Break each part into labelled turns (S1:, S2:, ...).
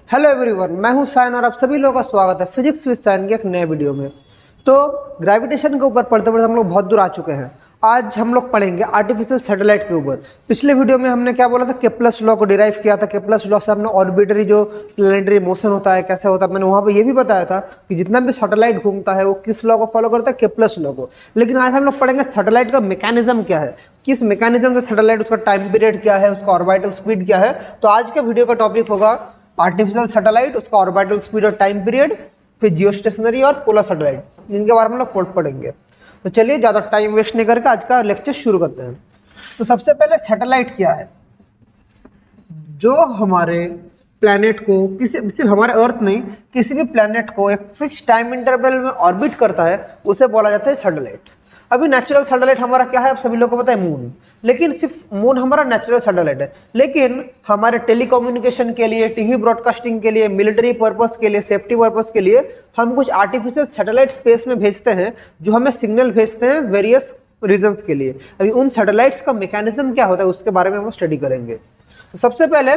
S1: Hello everyone, मैं हूं sign और आप सभी लोगों का स्वागत है फिजिक्स विद साइन के एक नए वीडियो में। तो ग्रेविटेशन के ऊपर पढ़ते पढ़ते हम लोग बहुत दूर आ चुके हैं। आज हम लोग पढ़ेंगे आर्टिफिशियल सैटेलाइट के ऊपर। पिछले वीडियो में हमने क्या बोला था, केप्लर्स लॉ को डिराइव किया था। केप्लर्स लॉ से हमने ऑर्बिटरी जो प्लैनेटरी मोशन होता है कैसे होता है, मैंने वहाँ पर ये भी बताया था कि जितना भी सैटेलाइट घूमता है वो किस लॉ को फॉलो करता है, केप्लर्स लॉ को। लेकिन आज हम लोग पढ़ेंगे सैटेलाइट का मैकेनिज्म क्या है, किस मैकेनिज्म से सैटेलाइट, उसका टाइम पीरियड क्या है, उसका ऑर्बिटल स्पीड क्या है। तो आज का वीडियो का टॉपिक होगा आर्टिफिशियल सैटेलाइट, उसका ऑर्बिटल स्पीड और टाइम पीरियड, फिर जियोस्टेशनरी और पोलर सैटेलाइट, जिनके बारे में लोग पढ़ेंगे। तो चलिए ज़्यादा टाइम वेस्ट नहीं करके आज का लेक्चर शुरू करते हैं। तो सबसे पहले सैटेलाइट क्या है, जो हमारे प्लैनेट को सिर्फ हमारे अर्थ नहीं, किसी भी प्लैनेट को एक फिक्स टाइम इंटरवल में ऑर्बिट करता है, उसे बोला जाता है सैटेलाइट। अभी नेचुरल सैटेलाइट हमारा क्या है, आप सभी लोगों को पता है, मून। लेकिन सिर्फ मून हमारा नेचुरल सैटेलाइट है, लेकिन हमारे टेलीकम्युनिकेशन के लिए, टीवी ब्रॉडकास्टिंग के लिए, मिलिट्री पर्पस के लिए, सेफ्टी पर्पस के लिए हम कुछ आर्टिफिशियल सैटेलाइट स्पेस में भेजते हैं, जो हमें सिग्नल भेजते हैं वेरियस रीजन्स के लिए। अभी उन सैटेलाइट्स का मैकेनिज्म क्या होता है उसके बारे में हम स्टडी करेंगे। तो सबसे पहले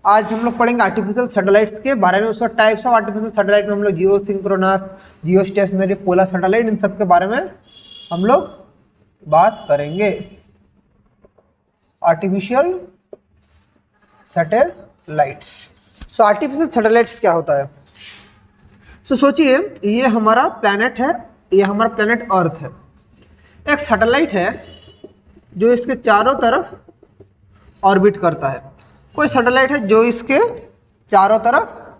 S1: आज हम लोग पढ़ेंगे आर्टिफिशियल सैटेलाइट्स के बारे में, उसका टाइप्स ऑफ आर्टिफिशियल सैटेलाइट में हम लोग geosynchronous, geostationary, polar satellite, इन सब के बारे में हम लोग बात करेंगे। Artificial satellites. So artificial satellites क्या होता है? सोचिए, ये हमारा प्लैनेट है, ये हमारा प्लैनेट अर्थ है। एक सैटेलाइट है जो इसके चारों तरफ ऑर्बिट करता है। कोई सैटेलाइट है जो इसके चारों तरफ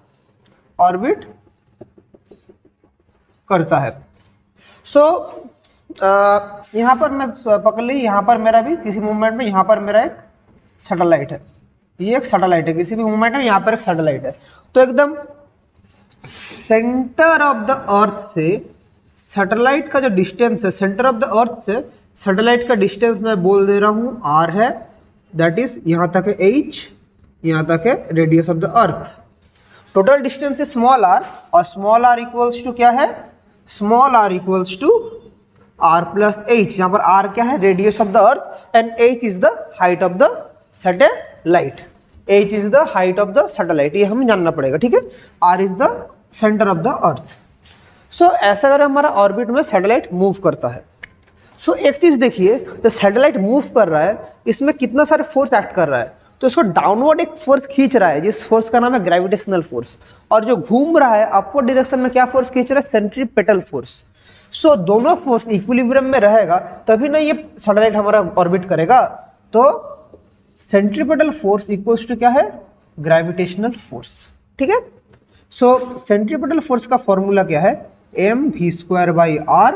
S1: ऑर्बिट करता है। यहाँ पर मैं पकड़ ली, यहाँ पर मेरा भी किसी मूवमेंट में, यहाँ पर मेरा एक सैटेलाइट है, ये एक सैटेलाइट है, किसी भी मूवमेंट में यहाँ पर एक सैटेलाइट है। तो एकदम सेंटर ऑफ द अर्थ से सैटेलाइट का जो डिस्टेंस है, सेंटर ऑफ द अर्थ से सैटेलाइट का डिस्टेंस मैं बोल दे रहा हूँ r है, दैट इज यहाँ तक है h, यहाँ तक है radius of the earth. Total distance is small r, और स्मॉल r इक्वल्स टू क्या है, small r equals to r plus h। यहाँ पर r क्या है, radius of the earth, and h is the height of the satellite. h is the height of the satellite, ये हमें जानना पड़ेगा, ठीक है। r is the centre of the earth. ऐसा अगर हमारा ऑर्बिट में सैटेलाइट मूव करता है, एक चीज देखिए, जो सैटेलाइट मूव कर रहा है इसमें कितना सारे फोर्स एक्ट कर रहा है। तो इसको डाउनवर्ड एक फोर्स खींच रहा है, जिस फोर्स का नाम है ग्रेविटेशनल फोर्स, और जो घूम रहा है अपवर्ड डायरेक्शन में क्या फोर्स खींच रहा है, सेंट्रीपेटल फोर्स। दोनों फोर्स इक्विलिब्रियम में रहेगा तभी ना ये सैटेलाइट हमारा ऑर्बिट करेगा। तो सेंट्रीपेटल फोर्स इक्वल्स टू क्या है, ग्रेविटेशनल फोर्स, ठीक है। सेंट्रीपेटल फोर्स का फॉर्मूला क्या है, mv²/r,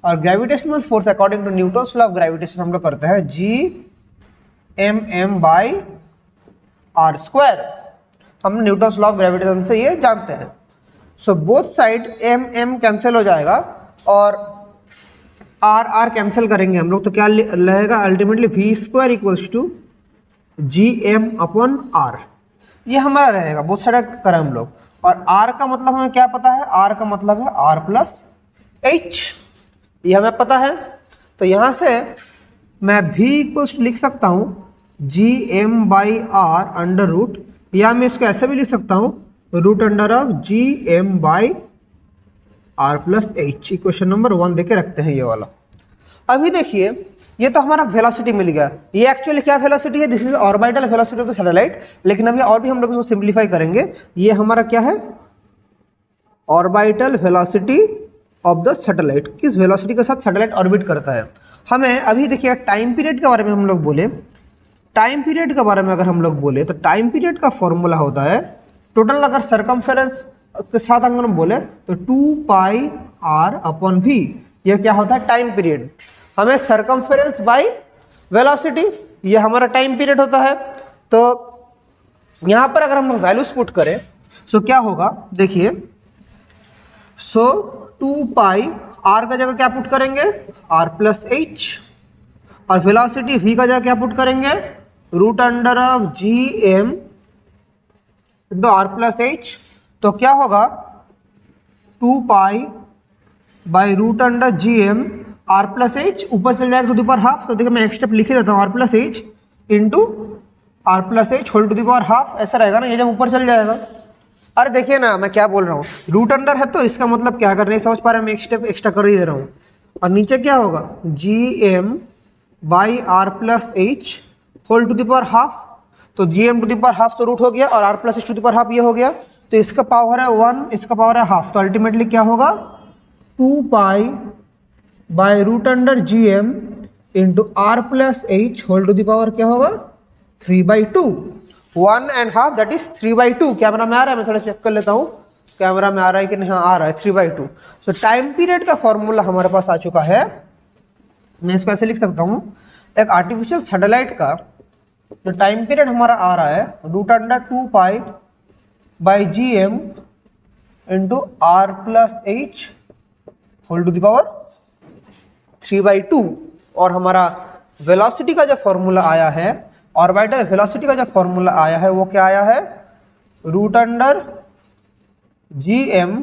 S1: और gravitational force according to Newton's law of gravitation हम लोग करते हैं Gmm/r²। हम न्यूटन्स लॉ ऑफ ग्रेविटेशन से ये जानते हैं। बोथ साइड m कैंसिल हो जाएगा और r कैंसिल करेंगे हम लोग, तो क्या रहेगा ultimately v² equals to Gm/r, ये हमारा रहेगा। बोथ साइड करें हम लोग, और r का मतलब हमें क्या पता है, r का मतलब है r प्लस h, ये हमें पता है। तो यहाँ से मैं v इक्वल्स लिख सकता हूँ Gm/r अंडर रूट, या मैं इसको ऐसे भी लिख सकता हूँ root under of Gm/r plus h। Equation number 1 देके रखते हैं ये वाला। अभी देखिए, ये तो हमारा वेलोसिटी मिल गया। ये एक्चुअली क्या वेलोसिटी है, this is orbital velocity of the satellite. लेकिन अभी और भी हम लोग इसको सिंप्लीफाई करेंगे। ये हमारा क्या है, orbital velocity of the satellite, किस वेलोसिटी के साथ सैटेलाइट ऑर्बिट करता है। हमें अभी देखिए टाइम पीरियड के बारे में हम लोग बोले, टाइम पीरियड के बारे में अगर हम लोग बोले तो टाइम पीरियड का फॉर्मूला होता है टोटल, अगर सरकमफेरेंस के साथ अगर हम बोले तो 2πr/v, यह क्या होता है, टाइम पीरियड। हमें सरकमफेरेंस बाय वेलोसिटी, ये हमारा टाइम पीरियड होता है। तो यहाँ पर अगर हम लोग वैल्यूज पुट करें क्या होगा, देखिए 2π, r का जगह क्या पुट करेंगे, r प्लस h, और वेलोसिटी v का जगह क्या पुट करेंगे, root under of Gm into r plus h। तो क्या होगा 2π by root under Gm r plus h, ऊपर चल जाएगा टू द पावर हाफ। तो देखिए मैं एक स्टेप लिख ही देता हूँ, r plus h into r plus h whole to the power half, ऐसा रहेगा ना, ये जब ऊपर चल जाएगा अरे देखिए ना मैं क्या बोल रहा हूँ, रूट अंडर है तो इसका मतलब क्या, अगर नहीं समझ पा रहे मैं एक स्टेप एक्स्ट्रा कर ही दे रहा हूँ। और नीचे क्या होगा, gm by r plus h whole to the power half. तो gm to the power half तो रूट हो गया और r plus h to the power half ये हो गया, तो इसका पावर है 1, इसका पावर है हाफ, तो अल्टीमेटली क्या होगा 2 pi by root under gm into r plus h whole to the power क्या होगा 3/2। 1.5 दैट इज 3/2। कैमरा में आ रहा है, मैं थोड़ा चेक कर लेता हूँ कैमरा में आ रहा है कि नहीं, हाँ आ रहा है 3/2। सो टाइम पीरियड का फॉर्मूला हमारे पास आ चुका है। मैं इसको ऐसे लिख सकता हूँ, एक आर्टिफिशियल सैटेलाइट का जो टाइम पीरियड हमारा आ रहा है root under 2 pi by gm into r plus h whole to the power 3/2। और हमारा वेलोसिटी का जो फॉर्मूला आया है, ऑर्बिटल वेलोसिटी का जो फॉर्मूला आया है वो क्या आया है, root under gm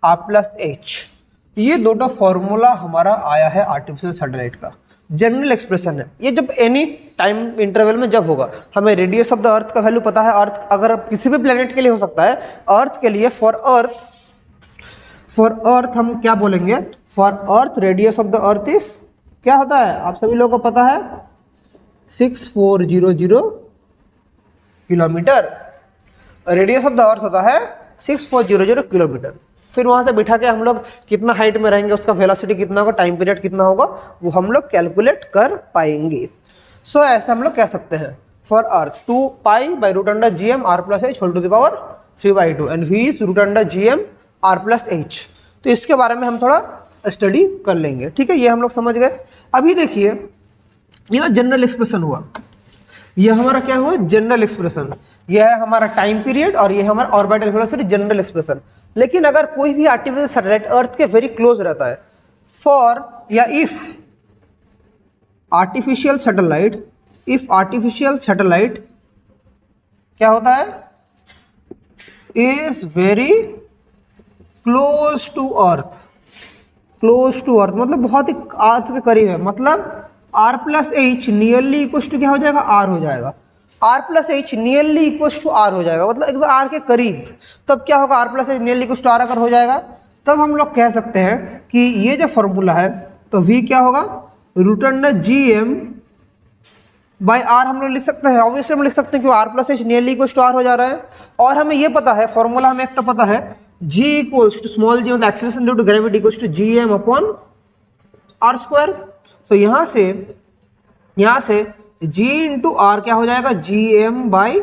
S1: r plus h. ये दोनों फॉर्मूला हमारा आया है आर्टिफिशियल सैटेलाइट का, जनरल एक्सप्रेशन है ये। जब एनी टाइम इंटरवल में जब होगा, हमें रेडियस ऑफ द अर्थ का वैल्यू पता है, अर्थ अगर किसी भी प्लेनेट के लिए हो सकता है, अर्थ के लिए फॉर अर्थ हम क्या बोलेंगे, for earth radius of the earth is क्या होता है, आप सभी लोगों को पता है 6400 किलोमीटर। रेडियस ऑफ द अर्थ होता है 6400 किलोमीटर। फिर वहां से बिठा के हम लोग कितना हाइट में रहेंगे, उसका वेलोसिटी कितना होगा, टाइम पीरियड कितना होगा, वो हम लोग कैलकुलेट कर पाएंगे। सो ऐसे हम लोग कह सकते हैं for earth 2 pi by root under gm r plus h whole to the power 3/2 and v is root under gm r plus h. तो इसके बारे में हम थोड़ा स्टडी कर लेंगे, ठीक है, ये हम लोग समझ गए। अभी देखिए ये ना जनरल एक्सप्रेशन हुआ, ये हमारा क्या हुआ, जनरल एक्सप्रेशन। ये है हमारा टाइम पीरियड और ये है हमारा ऑर्बिटल वेलोसिटी, जनरल एक्सप्रेशन। लेकिन अगर कोई भी आर्टिफिशियल सैटेलाइट अर्थ के वेरी क्लोज रहता है, फॉर या इफ आर्टिफिशियल सैटेलाइट क्या होता है, is very close to earth मतलब बहुत ही अर्थ के करीब है, मतलब r plus h nearly equal to क्या हो जाएगा, r हो जाएगा। r plus h nearly equal to r हो जाएगा, मतलब एकदम r के करीब। तब क्या होगा, r plus h nearly equal to r अगर हो जाएगा, तब हम लोग कह सकते हैं कि ये जो फॉर्मूला है, तो v क्या होगा, root under gm by r हम लोग लिख सकते हैं। ऑब्वियसली हम लिख सकते हैं कि r plus h nearly equal to r हो जा रहा है। और हमें ये पता है, फॉर्मूला हमें एक तो पता है, g equals to small g मतलब acceleration due to gravity equals to gm upon r square. तो यहाँ से g इंटू आर क्या हो जाएगा, gm बाई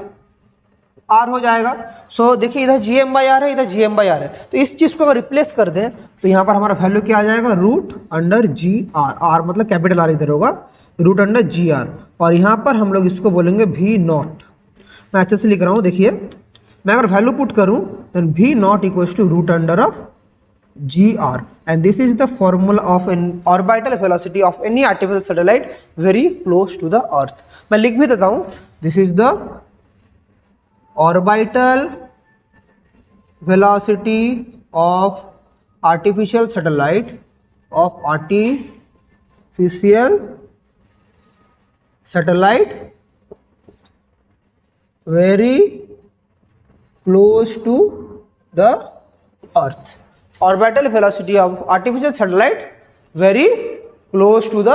S1: r हो जाएगा। सो देखिए इधर gm बाई r है, इधर gm बाई r है, तो इस चीज़ को अगर रिप्लेस कर दें तो यहाँ पर हमारा वैल्यू क्या आ जाएगा, root under G R, R मतलब कैपिटल आर इधर होगा, रूट अंडर जी आर। और यहाँ पर हम लोग इसको बोलेंगे v नॉट। मैं अच्छे से लिख रहा हूँ, देखिए मैं अगर वैल्यू पुट करूँ then v not equals to root under of gr, and this is the formula of an orbital velocity of any artificial satellite very close to the earth। मैं लिख भी देता हूँ, this is the orbital velocity of artificial satellite very close to the earth। Orbital velocity of artificial satellite very close to the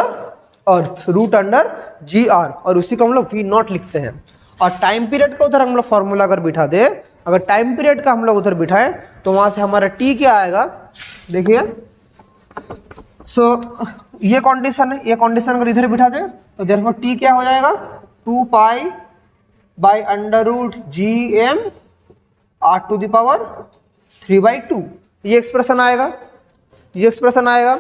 S1: earth, root under G R, और उसी को हम लोग वी नॉट लिखते हैं। और टाइम पीरियड का उधर हम लोग फॉर्मूला अगर बिठा दें, अगर टाइम पीरियड का हम लोग उधर बिठाएं तो वहां से हमारा टी क्या आएगा, देखिए। सो ये कंडीशन है, ये कंडीशन अगर इधर बिठा दें तो देयरफॉर टी क्या हो जाएगा, 2 pi by under root gm r to the power 3/2। ये एक्सप्रेशन आएगा,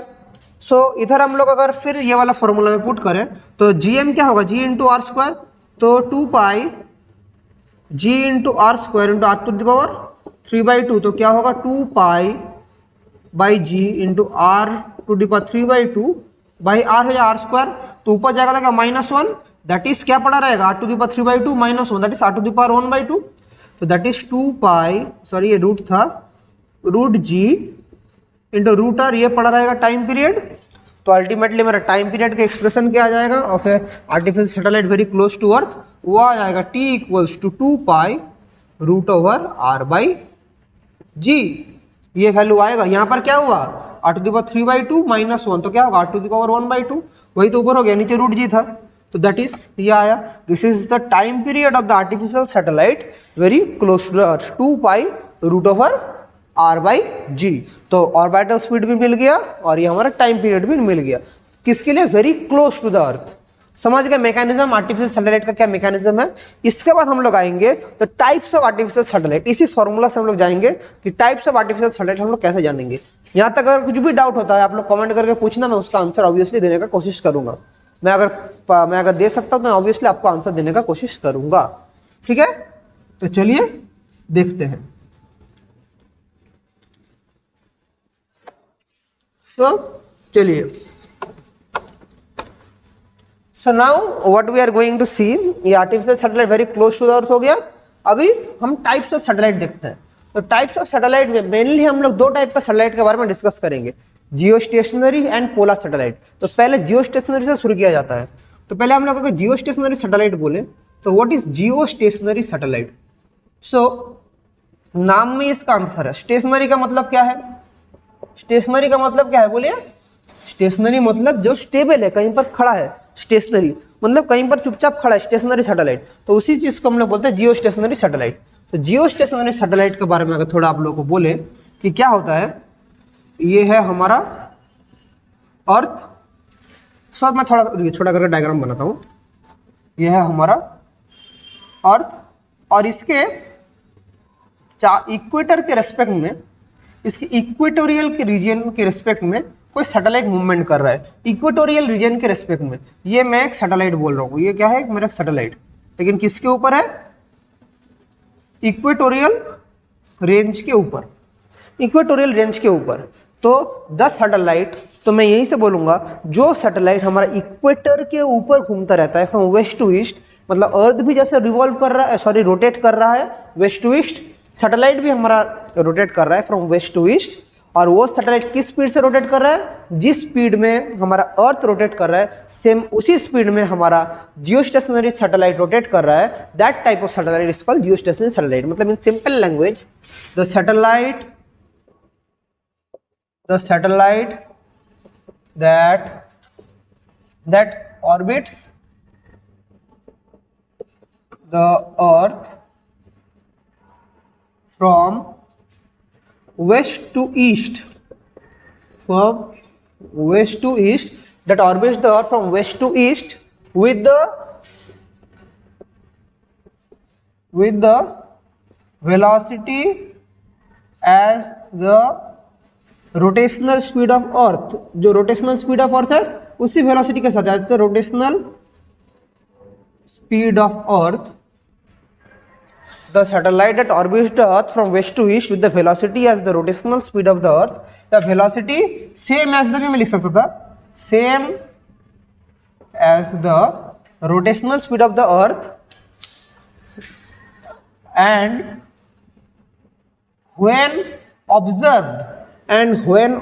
S1: सो इधर हम लोग अगर फिर ये वाला फॉर्मूला में पुट करें तो gm क्या होगा, g इंटू आर स्क्वायर, तो 2 pi g into R square into R to the power 3/2, तो क्या होगा 2 pi by g into R to the power 3/2 by R हो जाएगा आर स्क्वायर, तो ऊपर जाएगा -1, दैट इज क्या पड़ा रहेगा, r to the power 3/2 -1, that is r to the power 1/2, तो दैट इज 2 पाई, सॉरी ये रूट था, root g into root R, ये पड़ा रहेगा टाइम पीरियड। तो अल्टीमेटली मेरा टाइम पीरियड का एक्सप्रेशन क्या आ जाएगा of a artificial satellite very close to earth, वो आ जाएगा t equals to 2 pi √r/g। ये वैल्यू आएगा, यहाँ पर क्या हुआ r⁻³ - 1, तो क्या होगा r⁻1/2, वही तो ऊपर हो गया, नीचे √g था, तो दैट इज ये आया। This is the time period of the artificial satellite very close to the earth, 2π√r/g। तो ऑर्बिटल स्पीड भी मिल गया और ये हमारा टाइम पीरियड भी मिल गया, किसके लिए, very close to the earth. समझ गए मैकेनिज्म आर्टिफिशियल सैटेलाइट का क्या मैकेनिज्म है। इसके बाद हम लोग आएंगे तो टाइप्स ऑफ आर्टिफिशियल सैटेलाइट, इसी फॉर्मूला से हम लोग जाएंगे कि टाइप्स ऑफ आर्टिफिशियल सैटेलाइट हम लोग कैसे जानेंगे। यहाँ तक अगर कुछ भी डाउट होता है आप लोग कमेंट करके पूछना, मैं उसका आंसर ऑब्वियसली देने का कोशिश करूंगा। मैं अगर दे सकता हूँ तो ऑब्वियसली आपको आंसर देने का कोशिश करूंगा, ठीक है। तो चलिए देखते हैं। तो चलिए, so now what we are going to see, ये artificial satellite very close to the earth हो गया। अभी हम टाइप्स ऑफ सैटेलाइट देखते हैं। तो टाइप्स ऑफ सैटेलाइट में मेनली हम लोग दो टाइप का सैटेलाइट के बारे में डिस्कस करेंगे, जियो स्टेशनरी एंड पोलर सैटेलाइट। तो पहले जियो स्टेशनरी से शुरू किया जाता है। तो पहले हम लोग अगर जियो स्टेशनरी सैटेलाइट बोले तो what is geostationary satellite. So नाम में इसका आंसर है। स्टेशनरी का मतलब क्या है, स्टेशनरी का मतलब क्या है बोलिए। स्टेशनरी मतलब जो स्टेबल है, कहीं पर खड़ा है। स्टेशनरी मतलब कहीं पर चुपचाप खड़ा है, स्टेशनरी सैटेलाइट। तो उसी चीज को हम लोग बोलते हैं जियो स्टेशनरी सैटेलाइट। तो जियो स्टेशनरी सैटेलाइट के बारे में अगर थोड़ा आप लोगों को बोले कि क्या होता है, ये है हमारा अर्थ। सर मैं थोड़ा छोटा करके डायग्राम बनाता हूँ। ये है हमारा अर्थ और इसके इक्वेटर के रेस्पेक्ट में, इसके इक्वेटोरियल के रीजन के रेस्पेक्ट में कोई सैटेलाइट मूवमेंट कर रहा है। इक्वेटोरियल रीजन के रेस्पेक्ट में ये मैं एक सैटेलाइट बोल रहा हूँ, ये क्या है मेरा सैटेलाइट, लेकिन किसके ऊपर है, इक्वेटोरियल रेंज के ऊपर, इक्वेटोरियल रेंज के ऊपर। तो 10 सैटेलाइट, तो मैं यहीं से बोलूंगा जो सैटेलाइट हमारा इक्वेटर के ऊपर घूमता रहता है फ्रॉम वेस्ट टू ईस्ट, मतलब अर्थ भी जैसे रिवॉल्व कर रहा है, सॉरी रोटेट कर रहा है वेस्ट टू ईस्ट, सैटेलाइट भी हमारा रोटेट कर रहा है फ्रॉम वेस्ट टू ईस्ट। और वो सैटेलाइट किस स्पीड से रोटेट कर रहा है, जिस स्पीड में हमारा अर्थ रोटेट कर रहा है सेम उसी स्पीड में हमारा जियो स्टेशनरी सैटेलाइट रोटेट कर रहा है। That type of satellite is called geostationary satellite. मतलब in simple language the satellite that orbits the earth from west to east, that orbits the earth from west to east with the velocity as the rotational speed of अर्थ। जो rotational speed of अर्थ है उसी velocity के साथ, तो rotational speed of earth, the satellite that orbits the earth from west to east with the velocity as the rotational speed of the earth. The velocity same as the, भी मैं लिख सकता था, same as the rotational speed of the earth and when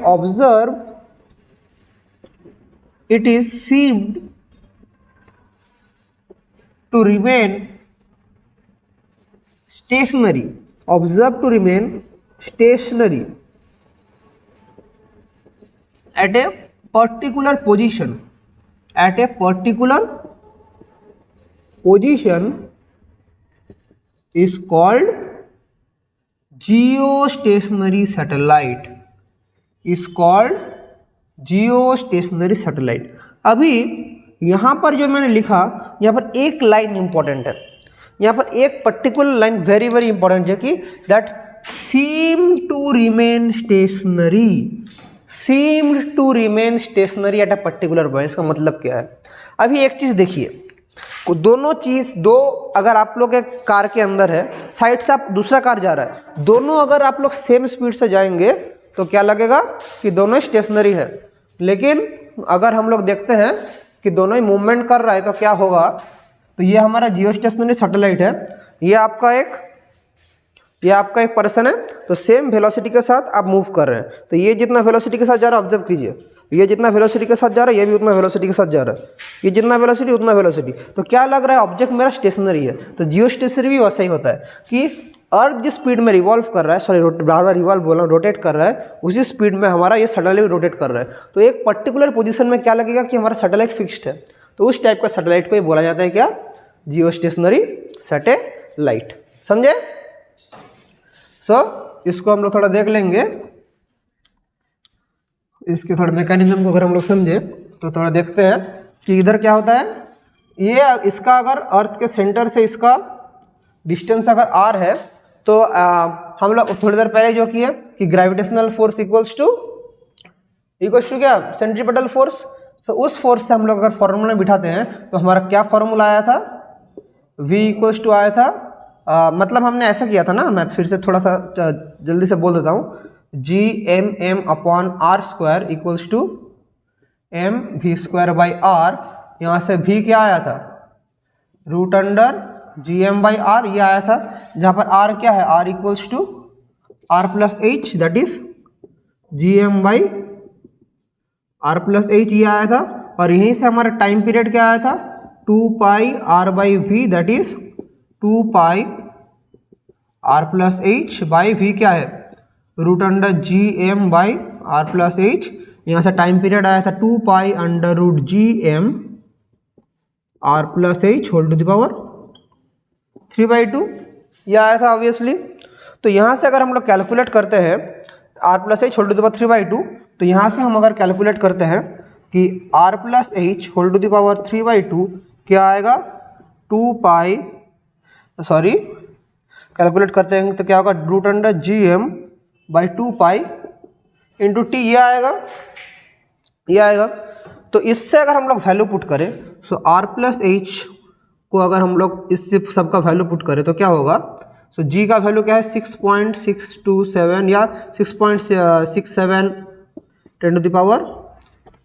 S1: observed it is seemed to remain stationary, observed to remain stationary at a particular position, is called geostationary satellite, is called geostationary satellite। अभी यहाँ पर जो मैंने लिखा, यहाँ पर एक line important है, यहाँ पर एक particular line very very important है कि that seem to remain stationary at a particular point। इसका मतलब क्या है, अभी एक चीज देखिए, दोनों चीज दो, अगर आप लोग एक कार के अंदर है, साइड से आप दूसरा कार जा रहा है, दोनों अगर आप लोग सेम स्पीड से जाएंगे तो क्या लगेगा कि दोनों स्टेशनरी है। लेकिन अगर हम लोग देखते हैं कि दोनों ही मूवमेंट कर रहा है तो क्या होगा, तो ये हमारा जियो स्टेशनरी सैटेलाइट है, ये आपका एक पर्सन है, तो सेम वेलोसिटी के साथ आप मूव कर रहे हैं। तो ये जितना वेलोसिटी के साथ जा रहा है ऑब्जर्व कीजिए, ये जितना वेलोसिटी के साथ जा रहा है ये भी उतना वेलोसिटी के साथ जा रहा है, ये जितना वेलोसिटी उतना वेलोसिटी। तो क्या लग रहा है, ऑब्जेक्ट मेरा स्टेशनरी है। तो जियो स्टेशनरी भी वैसा ही होता है कि अर्थ जिस स्पीड में रिवॉल्व कर रहा है, सॉरी बार बार रिवॉल्व बोला, रोटेट कर रहा है, उसी स्पीड में हमारा ये सैटेलाइट रोटेट कर रहा है। तो एक पर्टिकुलर पोजीशन में क्या लगेगा कि हमारा सैटेलाइट फिक्स्ड है, तो उस टाइप का सैटेलाइट को ये बोला जाता है क्या, जियो स्टेशनरी सैटेलाइट। समझे? इसको हम लोग थोड़ा देख लेंगे, इसके थोड़ा मैकेनिज्म को अगर हम लोग समझे तो थोड़ा देखते हैं कि इधर क्या होता है। ये इसका अगर अर्थ के सेंटर से इसका डिस्टेंस अगर r है तो हम लोग थोड़ी देर पहले जो किए कि ग्रेविटेशनल फोर्स इक्वल्स टू क्या, सेंट्रीपिटल फोर्स। तो उस फोर्स से हम लोग अगर फॉर्मूला बिठाते हैं तो हमारा क्या फॉर्मूला आया था, v इक्वल्स टू आया था, मतलब हमने ऐसा किया था ना, मैं फिर से थोड़ा सा जल्दी से बोल देता हूँ, Gm/r² इक्वल्स टू mv²/r। यहाँ से v क्या आया था, √Gm/r ये आया था, जहाँ पर r क्या है, r equals to r+h, that is Gm/r+h ये आया था। और यहीं से हमारा टाइम पीरियड क्या आया था, 2πr/v, दैट इज 2πr+h/v क्या है, √Gm/r+h। यहाँ से टाइम पीरियड आया था 2π√Gm/r+h whole to the power 3/2 ये आया था ऑब्वियसली। तो यहाँ से अगर हम लोग कैलकुलेट करते हैं r+h whole to the power 3/2, तो यहाँ से हम अगर कैलकुलेट करते हैं कि r+h whole to the power 3/2 क्या आएगा, कैलकुलेट करते हैं तो क्या होगा, √Gm/2π × t ये आएगा। तो इससे अगर हम लोग वैल्यू पुट करें, सो r+h को अगर हम लोग इससे सबका वैल्यू पुट करें तो क्या होगा, सो g का वैल्यू क्या है, 6.627 या 6.67 10 टू द पावर,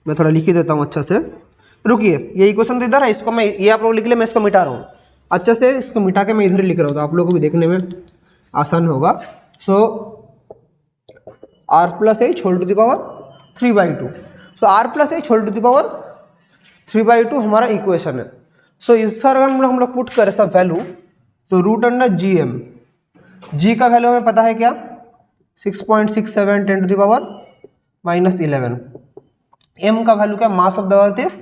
S1: मैं थोड़ा लिख ही देता हूँ अच्छा से, रुकिए ये इक्वेशन तो इधर है, इसको मैं, ये आप लोग लिख ले, मैं इसको मिटा रहा हूँ अच्छा से, इसको मिटा के मैं इधर ही लिख रहा हूँ तो आप लोगों को भी देखने में आसान होगा। So r+h whole to the power 3/2, so r+h whole to the power 3/2 हमारा इक्वेशन है। सो इस पर अगर हम लोग पुट करें सब वैल्यू, तो √Gm, g का वैल्यू हमें पता है क्या, 6.67 10 टू द पावर -11, m का वैल्यू क्या, mass of the earth is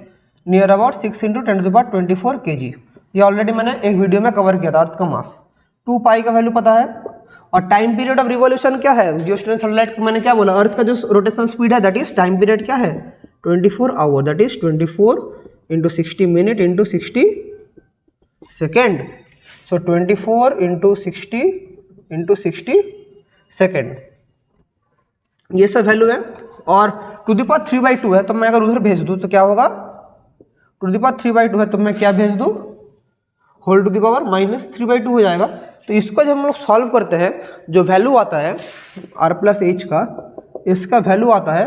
S1: near about 6 × 10 to the power 24 kg। ये ऑलरेडी मैंने एक वीडियो में कवर किया था, अर्थ का मास। 2π का वैल्यू पता है, और टाइम पीरियड ऑफ रिवॉल्यूशन क्या है, जियोस्टेशनरी सैटेलाइट मैंने क्या बोला, अर्थ का जो रोटेशनल स्पीड है दैट इज टाइम पीरियड क्या है, 24 hour, that is 24 × 60 minute × 60 second. So 24 × 60 × 60 second, ये सब वैल्यू है। और टू द पावर 3/2 है, तो मैं अगर उधर भेज दूँ तो क्या होगा, टू द पावर 3/2 है तो मैं क्या भेज दूँ, होल टू द पावर -3/2 हो जाएगा। तो इसको जब हम लोग सॉल्व करते हैं, जो वैल्यू आता है r+h का, इसका वैल्यू आता है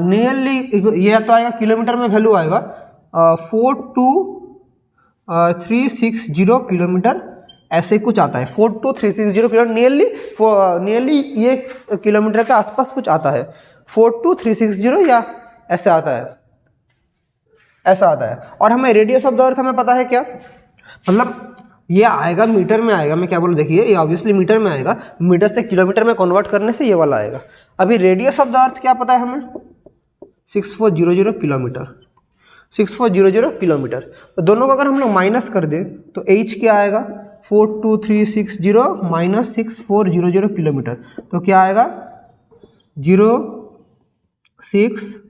S1: नियरली, ये तो आएगा किलोमीटर में, वैल्यू आएगा 42360 किलोमीटर, ऐसे कुछ आता है, 42360 किलोमीटर, नियरली ये किलोमीटर के आसपास कुछ आता है, 42360 या ऐसे आता है, ऐसा आता है। और हमें रेडियस ऑफ द अर्थ हमें पता है क्या, मतलब ये आएगा मीटर में आएगा, मैं क्या बोलूँ, देखिए ये ऑब्वियसली मीटर में आएगा, मीटर से किलोमीटर में कन्वर्ट करने से ये वाला आएगा। अभी रेडियस ऑफ द अर्थ क्या पता है हमें, 6400 किलोमीटर, 6400 किलोमीटर। तो दोनों को अगर हम लोग माइनस कर दें तो h क्या आएगा, 42360 - 6400 किलोमीटर, तो क्या आएगा 0 6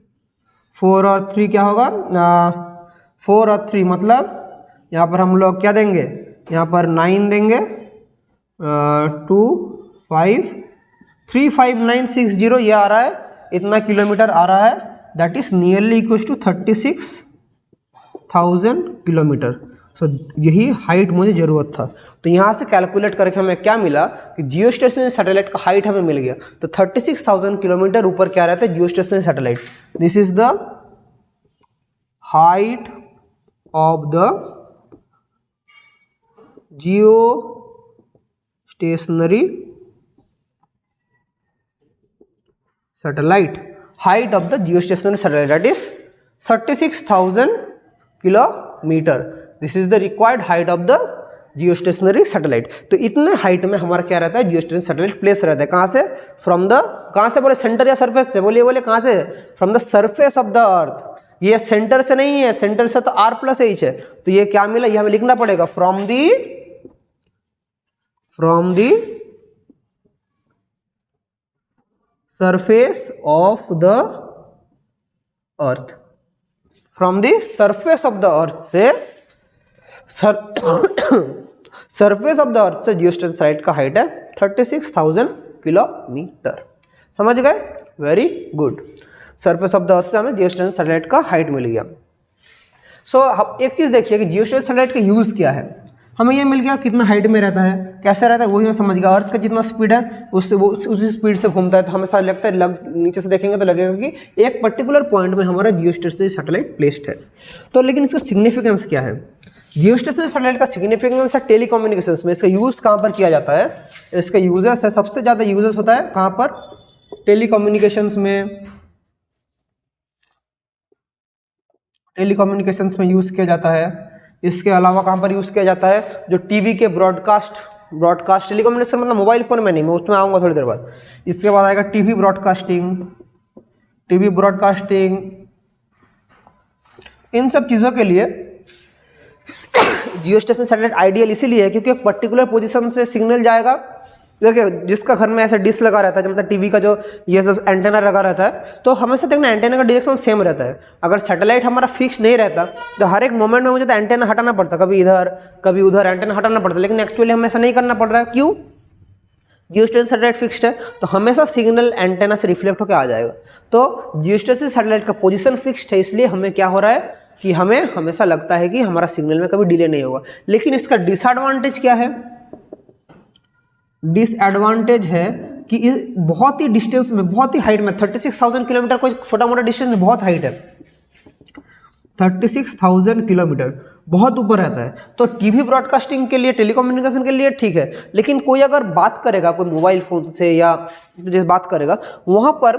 S1: 4 और 3 क्या होगा, 4 और 3 मतलब यहाँ पर हम लोग क्या देंगे, यहाँ पर 9 देंगे, 2 5 35960 ये आ रहा है, इतना किलोमीटर आ रहा है, that is nearly equals to 36,000 kilometre. So यही हाइट मुझे ज़रूरत था। तो यहाँ से कैलकुलेट करके हमें क्या मिला कि जियो स्टेशनरी सैटेलाइट का हाइट हमें मिल गया। तो 36,000 किलोमीटर ऊपर क्या रहता है, जियो stationery satellite. This is the height of the Jio stationery satellite, height of the Jio stationery satellite that is 36,000 kilometre. This is the required height of the Jio stationery satellite. तो इतने height में हमारा क्या रहता है, जियो stationery satellite place रहता है। कहाँ से, फ्रॉम द, कहाँ से बोले, सेंटर या सरफेस से, बोलिए कहाँ से, from the surface of the अर्थ। ये सेंटर से नहीं है, सेंटर से तो r+h है, तो ये क्या मिला, ये हमें लिखना पड़ेगा from the surface of the earth, from the surface of the अर्थ से, सरफेस ऑफ द अर्थ से जियो स्टेशनरी सैटेलाइट का हाइट है 36,000 किलोमीटर। समझ गए, very good. Surface of the अर्थ से हमें जियो स्टेशनरी सैटेलाइट का हाइट मिल गया। सो एक चीज़ देखिए कि जियो स्टेशनरी सैटेलाइट का यूज़ क्या है। हमें ये मिल गया कितना हाइट में रहता है, कैसे रहता है, वही मैं समझ गया। अर्थ का जितना स्पीड है उससे वो उसी स्पीड से घूमता है, तो हमें साथ लगता है नीचे से देखेंगे तो लगेगा कि एक पर्टिकुलर पॉइंट में हमारा जियो स्टेशनरी सैटेलाइट प्लेस्ड है। तो लेकिन इसका सिग्निफिकेंस क्या है, जियो स्टेशनरी सैटेलाइट का सिग्निफिकेंस है टेलीकम्युनिकेशंस में। इसका यूज़ कहाँ पर किया जाता है, इसका यूजेस है, सबसे ज़्यादा यूजेस होता है कहाँ पर, टेलीकम्युनिकेशंस में। टेलीकम्युनिकेशंस में यूज़ किया जाता है। इसके अलावा कहाँ पर यूज़ किया जाता है, जो टीवी के ब्रॉडकास्ट टेलीकम्युनिकेशन मतलब मोबाइल फ़ोन में नहीं, मैं उसमें आऊँगा थोड़ी देर बाद। इसके बाद आएगा टीवी ब्रॉडकास्टिंग, इन सब चीज़ों के लिए जियो स्टेशनरी सैटेलाइट आइडियल इसीलिए है क्योंकि एक पर्टिकुलर पोजीशन से सिग्नल जाएगा। देखिए जिसका घर में ऐसा डिश लगा रहता है, मतलब टीवी का जो ये सब एंटेना लगा रहता है, तो हमेशा देखना एंटेना का डायरेक्शन सेम रहता है। अगर सैटेलाइट हमारा फिक्स नहीं रहता तो हर एक मोमेंट में मुझे तो एंटेना हटाना पड़ता, कभी इधर कभी उधर एंटेना हटाना पड़ता, लेकिन एक्चुअली हमें ऐसा नहीं करना पड़ रहा है। क्यों, जियो स्टेशनरी सैटेलाइट फिक्स्ड है तो हमेशा सिग्नल एंटेना से रिफ्लेक्ट होकर आ जाएगा। तो जियो स्टेशनरी सैटेलाइट का पोजीशन फिक्स्ड है, इसलिए हमें क्या हो रहा है कि हमें हमेशा लगता है कि हमारा सिग्नल में कभी डिले नहीं होगा। लेकिन इसका डिसएडवांटेज क्या है, डिसएडवांटेज है कि बहुत ही डिस्टेंस में, बहुत ही हाइट में, 36,000 किलोमीटर कोई छोटा मोटा डिस्टेंस में, बहुत हाइट है, 36,000 किलोमीटर बहुत ऊपर रहता है। तो टीवी ब्रॉडकास्टिंग के लिए, टेलीकम्युनिकेशन के लिए ठीक है, लेकिन कोई अगर बात करेगा कोई मोबाइल फ़ोन से या जैसे बात करेगा, वहाँ पर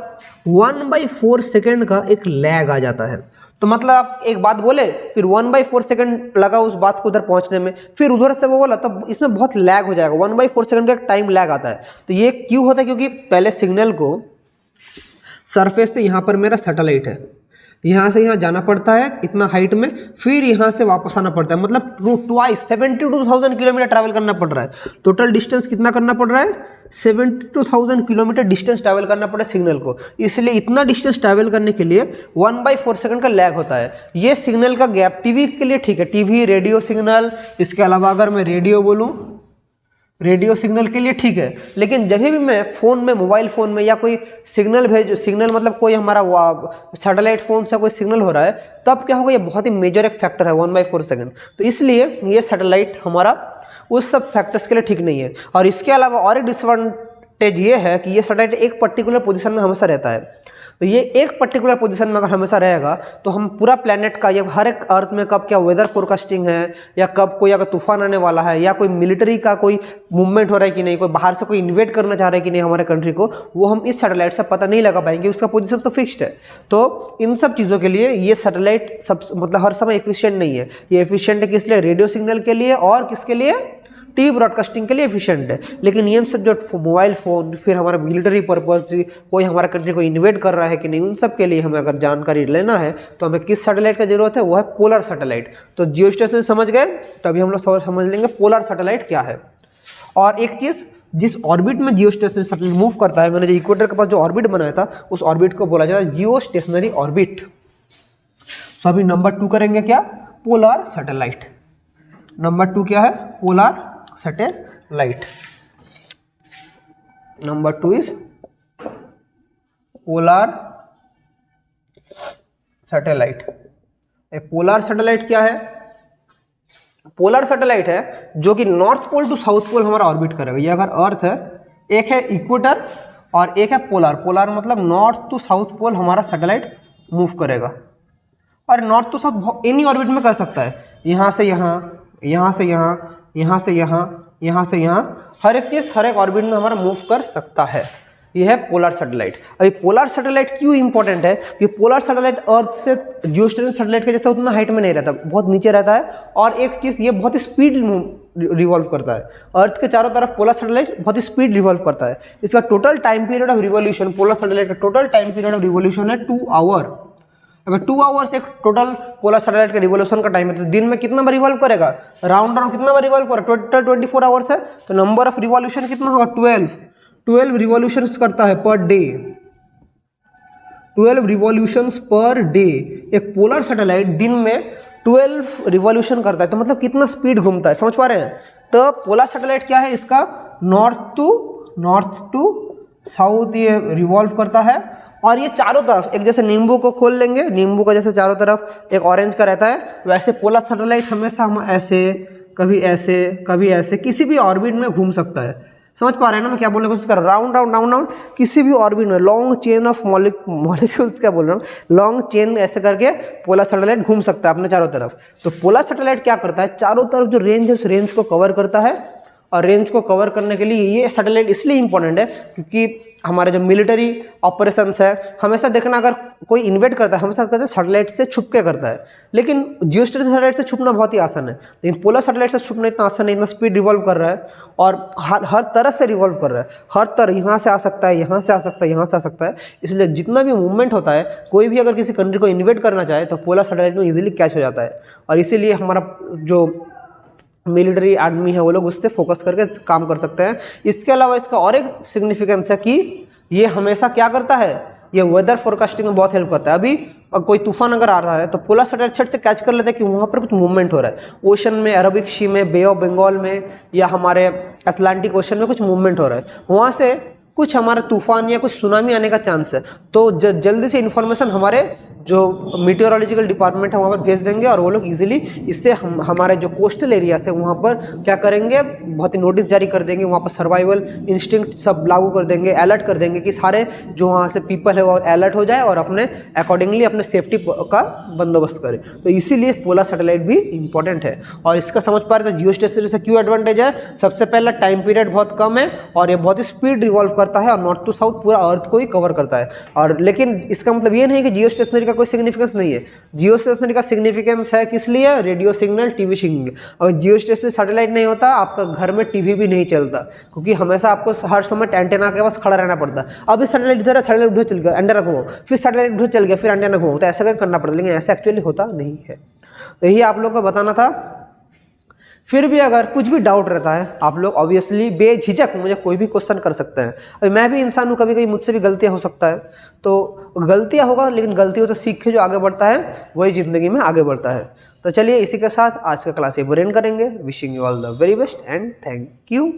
S1: 1/4 सेकेंड का एक लैग आ जाता है। तो मतलब आप एक बात बोले, फिर 1/4 सेकंड लगा उस बात को उधर पहुंचने में, फिर उधर से वो बोला, तब इसमें बहुत लैग हो जाएगा। 1/4 सेकंड का एक टाइम लैग आता है। तो ये क्यों होता है, क्योंकि पहले सिग्नल को सरफेस से, यहाँ पर मेरा सैटेलाइट है, यहाँ से यहाँ जाना पड़ता है इतना हाइट में, फिर यहाँ से वापस आना पड़ता है, मतलब ट्वाइस 72,000 किलोमीटर ट्रैवल करना पड़ रहा है। टोटल डिस्टेंस कितना करना पड़ रहा है, 72,000 किलोमीटर डिस्टेंस ट्रैवल करना पड़ा सिग्नल को। इसलिए इतना डिस्टेंस ट्रैवल करने के लिए 1/4 सेकंड का लैग होता है। ये सिग्नल का गैप टीवी के लिए ठीक है, टीवी रेडियो सिग्नल, इसके अलावा अगर मैं रेडियो बोलूँ, रेडियो सिग्नल के लिए ठीक है। लेकिन जब भी मैं फ़ोन में, मोबाइल फ़ोन में या कोई सिग्नल सिग्नल मतलब कोई हमारा सैटेलाइट फ़ोन से कोई सिग्नल हो रहा है, तब क्या होगा, ये बहुत ही मेजर एक फैक्टर है 1/4 सेकंड। तो इसलिए ये सैटेलाइट हमारा उस सब फैक्टर्स के लिए ठीक नहीं है। और इसके अलावा और एक डिसएडवांटेज ये है कि ये सैटेलाइट एक पर्टिकुलर पोजीशन में हमेशा रहता है। तो ये एक पर्टिकुलर पोजीशन में अगर हमेशा रहेगा तो हम पूरा प्लेनेट का, या हर एक अर्थ में कब क्या वेदर फोरकास्टिंग है, या कब कोई अगर तूफान आने वाला है, या कोई मिलिट्री का कोई मूवमेंट हो रहा है कि नहीं, कोई बाहर से कोई इन्वेट करना चाह रहा है कि नहीं हमारे कंट्री को, वो हम इस सैटेलाइट से पता नहीं लगा पाएंगे, उसका पोजीशन तो फिक्स्ड है। तो इन सब चीज़ों के लिए ये सैटेलाइट सब मतलब हर समय एफिशिएंट नहीं है। ये एफिशिएंट है किस लिए, रेडियो सिग्नल के लिए, और किसके लिए, टीवी ब्रॉडकास्टिंग के लिए एफिशिएंट है। लेकिन ये सब जो मोबाइल फ़ोन, फिर हमारा मिलिट्री पर्पस, कोई हमारा कंट्री को इन्वेट कर रहा है कि नहीं, उन सब के लिए हमें अगर जानकारी लेना है तो हमें किस सैटेलाइट का जरूरत है, वो है पोलर सैटेलाइट। तो जियो स्टेशनरी समझ गए, तो अभी हम लोग समझ लेंगे पोलर सैटेलाइट क्या है। और एक चीज़, जिस ऑर्बिट में जियो स्टेशनरी सैटेलाइट मूव करता है, मैंने जो इक्वेटर के पास जो ऑर्बिट बनाया था, उस ऑर्बिट को बोला जाता है जियो स्टेशनरी ऑर्बिट। सो अभी नंबर 2 करेंगे क्या, पोलर सैटेलाइट। नंबर 2 क्या है, polar satellite. Number 2 is polar satellite. Polar satellite क्या है, पोलर सैटेलाइट है जो कि north pole to south pole हमारा ऑर्बिट करेगा। ये अगर अर्थ है, एक है इक्वेटर और एक है पोलर। पोलर मतलब नॉर्थ टू साउथ पोल हमारा सैटेलाइट मूव करेगा। और north to south any orbit में कर सकता है, यहाँ से यहाँ, यहाँ से यहाँ, यहाँ से यहाँ, यहाँ से यहाँ, हर एक चीज़ हर एक ऑर्बिट में हमारा मूव कर सकता है। ये है पोलर सैटेलाइट। अभी पोलर सैटेलाइट क्यों इंपॉर्टेंट है? ये पोलर सैटेलाइट अर्थ से जियोस्टेशनरी सैटेलाइट के जैसा उतना हाइट में नहीं रहता, बहुत नीचे रहता है। और एक चीज़, ये बहुत स्पीड रिवॉल्व करता है। अर्थ के चारों तरफ पोलर सैटेलाइट बहुत स्पीड रिवॉल्व करता है। इसका total time period of revolution, polar satellite का total time period of revolution है 2 आवर। अगर 2 आवर्स एक टोटल पोलर सैटेलाइट का रिवॉल्यूशन का टाइम है, तो दिन में कितना बार रिवॉल्व करेगा? राउंड राउंड कितना बार रिवॉल्व करेगा? टोटल 24 आवर्स है, तो नंबर ऑफ रिवॉल्यूशन कितना होगा? 12 रिवॉल्यूशंस करता है per day. 12 revolutions per day. एक पोलर सैटेलाइट दिन में 12 रिवॉल्यूशन करता है, तो मतलब कितना स्पीड घूमता है, समझ पा रहे हैं? तो पोलर सैटेलाइट क्या है? इसका नॉर्थ टू साउथ ये रिवॉल्व करता है। और ये चारों तरफ, एक जैसे नींबू को खोल लेंगे, नींबू का जैसे चारों तरफ एक ऑरेंज का रहता है, वैसे पोलर सैटेलाइट हमेशा हम ऐसे, कभी ऐसे, कभी ऐसे, किसी भी ऑर्बिट में घूम सकता है। समझ पा रहे हैं ना मैं क्या बोलने की कोशिश कर रहा हूँ? राउंड राउंड राउंड राउंड किसी भी ऑर्बिट में, लॉन्ग चेन ऑफ मॉलिक्यूल्स क्या बोल रहा हूँ, लॉन्ग चेन ऐसे करके पोलर सैटेलाइट घूम सकता है अपने चारों तरफ। तो पोलर सैटेलाइट क्या करता है? चारों तरफ जो रेंज है उस रेंज को कवर करता है। और रेंज को कवर करने के लिए ये सैटेलाइट इसलिए इंपॉर्टेंट है क्योंकि हमारे जो मिलिट्री ऑपरेशंस है, हमेशा देखना अगर कोई इन्वेट करता है, हमेशा कहते हैं सैटेलाइट से छुप के करता है। लेकिन जियोस्टेशनरी सैटेलाइट से छुपना बहुत ही आसान है, लेकिन पोलर सैटेलाइट से छुपना इतना आसान नहीं, इतना स्पीड रिवॉल्व कर रहा है और हर तरह से रिवॉल्व कर रहा है। हर तरह, यहाँ से आ सकता है, यहाँ से आ सकता है, यहाँ से आ सकता है। इसलिए जितना भी मूवमेंट होता है, कोई भी अगर किसी कंट्री को इन्वेट करना चाहे तो पोलर सैटेलाइट में ईजिली कैच हो जाता है। और इसीलिए हमारा जो मिलिट्री आदमी है वो लोग उससे फोकस करके काम कर सकते हैं। इसके अलावा इसका और एक सिग्निफिकेंस है कि ये हमेशा क्या करता है? ये वेदर फोरकास्टिंग में बहुत हेल्प करता है। अभी कोई तूफान अगर आ रहा है तो पोलर सैटेलाइट छट से कैच कर लेते हैं कि वहाँ पर कुछ मूवमेंट हो रहा है, ओशन में, अरबिक सी में, बे ऑफ बंगाल में, या हमारे अटलांटिक ओशन में कुछ मूवमेंट हो रहा है, वहाँ से कुछ हमारा तूफान या कुछ सुनामी आने का चांस है। तो जल्दी से इन्फॉर्मेशन हमारे जो मीटियोरोलॉजिकल डिपार्टमेंट है वहाँ पर भेज देंगे और वो लोग इजीली इससे हमारे जो कोस्टल एरियाज है वहाँ पर क्या करेंगे, बहुत ही नोटिस जारी कर देंगे, वहाँ पर सर्वाइवल इंस्टिंक्ट सब लागू कर देंगे, अलर्ट कर देंगे कि सारे जो वहाँ से पीपल है वो अलर्ट हो जाए और अपने अकॉर्डिंगली अपने सेफ्टी का बंदोबस्त करें। तो इसीलिए पोलर सैटेलाइट भी इंपॉर्टेंट है। और इसका समझ पा रहे थे जियोस्टेशनरी से क्यों एडवांटेज है? सबसे पहला टाइम पीरियड बहुत कम है और ये बहुत ही स्पीड रिवॉल्व करता है और नॉर्थ टू साउथ पूरा अर्थ को ही कवर करता है। और लेकिन इसका मतलब ये नहीं कि जियोस्टेशनरी का कोई सिग्निफिकेंस नहीं है। जियोस्टेशनरी का सिग्निफिकेंस है किस लिए? Radio signal, TV signal. अगर जियोस्टेशनरी सैटेलाइट नहीं होता आपका घर में टीवी भी नहीं चलता, क्योंकि हमेशा आपको हर समय एंटेना के पास खड़ा रहना पड़ता। अभी सैटेलाइट इधर है, सैटेलाइट उधर चल गया, एंटेना घुमाओ, फिर सैटेलाइट उधर चल गया, फिर एंटेना घुमाओ, तो ऐसा करना पड़ता, लेकिन ऐसा एक्चुअली होता नहीं है। तो यही आप लोग को बताना था। फिर भी अगर कुछ भी डाउट रहता है आप लोग ऑब्वियसली बेझिझक मुझे कोई भी क्वेश्चन कर सकते हैं। अभी मैं भी इंसान हूँ, कभी कभी मुझसे भी गलतियाँ हो सकता है, तो गलतियाँ होगा, लेकिन गलतियों से सीख के जो आगे बढ़ता है वही ज़िंदगी में आगे बढ़ता है। तो चलिए इसी के साथ आज का क्लास ये एंड करेंगे। Wishing you all the very best and thank you.